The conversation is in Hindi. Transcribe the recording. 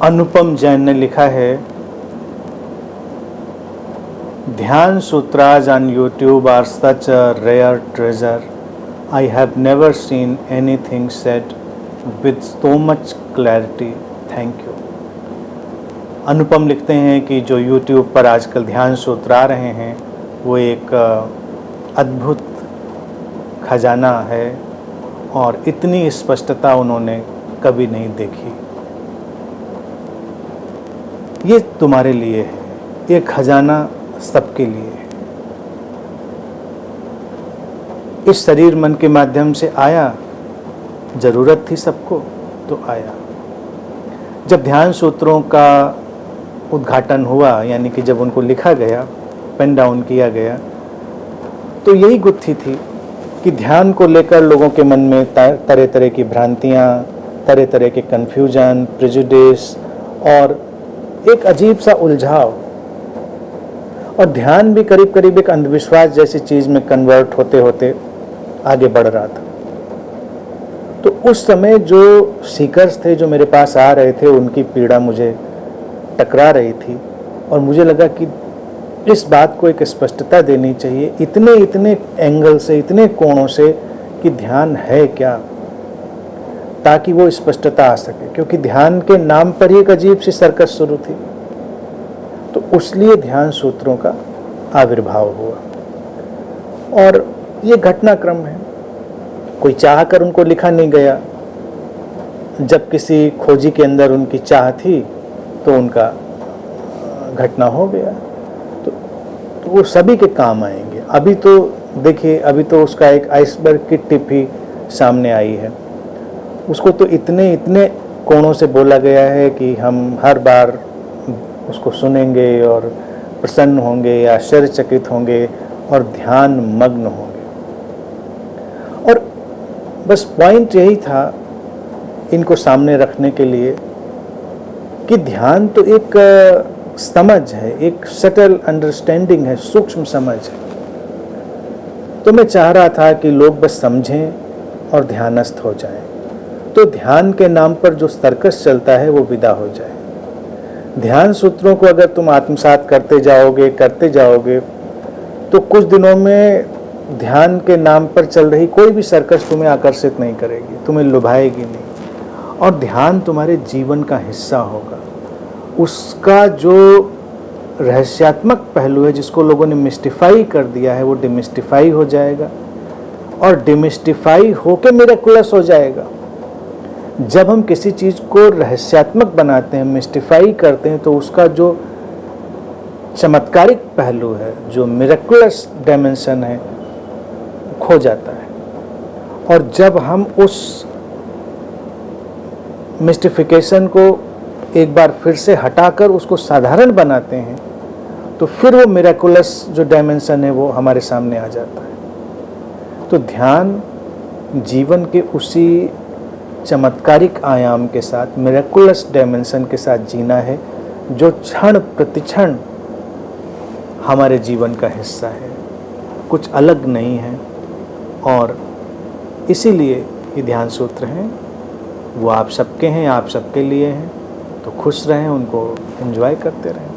अनुपम जैन ने लिखा है, ध्यान सूत्रास on YouTube are such a rare treasure. I have never seen anything said with so much clarity. Thank you. अनुपम लिखते हैं कि जो YouTube पर आजकल ध्यान सूत्र आ रहे हैं वो एक अद्भुत खजाना है और इतनी स्पष्टता उन्होंने कभी नहीं देखी। ये तुम्हारे लिए है, ये खजाना सबके लिए है। इस शरीर मन के माध्यम से आया, जरूरत थी सबको तो आया। जब ध्यान सूत्रों का उद्घाटन हुआ, यानी कि जब उनको लिखा गया, पेन डाउन किया गया, तो यही गुत्थी थी कि ध्यान को लेकर लोगों के मन में तरह तरह की भ्रांतियाँ, तरह तरह के कन्फ्यूजन, प्रेजुडिस और एक अजीब सा उलझाव, और ध्यान भी करीब करीब एक अंधविश्वास जैसी चीज में कन्वर्ट होते होते आगे बढ़ रहा था। तो उस समय जो सीकर्स थे, जो मेरे पास आ रहे थे, उनकी पीड़ा मुझे टकरा रही थी और मुझे लगा कि इस बात को एक स्पष्टता देनी चाहिए, इतने इतने एंगल से, इतने कोणों से, कि ध्यान है क्या, ताकि वो स्पष्टता आ सके। क्योंकि ध्यान के नाम पर ही एक अजीब सी सर्कस शुरू थी। तो उसलिए ध्यान सूत्रों का आविर्भाव हुआ और ये घटनाक्रम है। कोई चाह कर उनको लिखा नहीं गया। जब किसी खोजी के अंदर उनकी चाह थी तो उनका घटना हो गया। तो वो सभी के काम आएंगे। अभी तो देखिए, अभी तो उसका एक आइसबर्ग की टिप ही सामने आई है। उसको तो इतने इतने कोणों से बोला गया है कि हम हर बार उसको सुनेंगे और प्रसन्न होंगे या आश्चर्यचकित होंगे और ध्यान मग्न होंगे। और बस पॉइंट यही था इनको सामने रखने के लिए कि ध्यान तो एक समझ है, एक सटल अंडरस्टैंडिंग है, सूक्ष्म समझ है। तो मैं चाह रहा था कि लोग बस समझें और ध्यानस्थ हो जाएं, तो ध्यान के नाम पर जो सर्कस चलता है वो विदा हो जाए। ध्यान सूत्रों को अगर तुम आत्मसात करते जाओगे तो कुछ दिनों में ध्यान के नाम पर चल रही कोई भी सर्कस तुम्हें आकर्षित नहीं करेगी, तुम्हें लुभाएगी नहीं, और ध्यान तुम्हारे जीवन का हिस्सा होगा। उसका जो रहस्यात्मक पहलू है, जिसको लोगों ने मिस्टिफाई कर दिया है, वो डिमिस्टिफाई हो जाएगा और डिमिस्टिफाई होके मिरेकुलस हो जाएगा। जब हम किसी चीज़ को रहस्यात्मक बनाते हैं, मिस्टिफाई करते हैं, तो उसका जो चमत्कारिक पहलू है, जो मिरेकुलस डायमेंशन है, खो जाता है। और जब हम उस मिस्टिफिकेशन को एक बार फिर से हटाकर उसको साधारण बनाते हैं, तो फिर वो मिरेकुलस जो डायमेंशन है वो हमारे सामने आ जाता है। तो ध्यान जीवन के उसी चमत्कारिक आयाम के साथ, मिरेकुलस डायमेंशन के साथ जीना है, जो क्षण प्रतिक्षण हमारे जीवन का हिस्सा है, कुछ अलग नहीं है। और इसीलिए ये ध्यान सूत्र हैं, वो आप सबके हैं, आप सबके लिए हैं। तो खुश रहें, उनको एंजॉय करते रहें।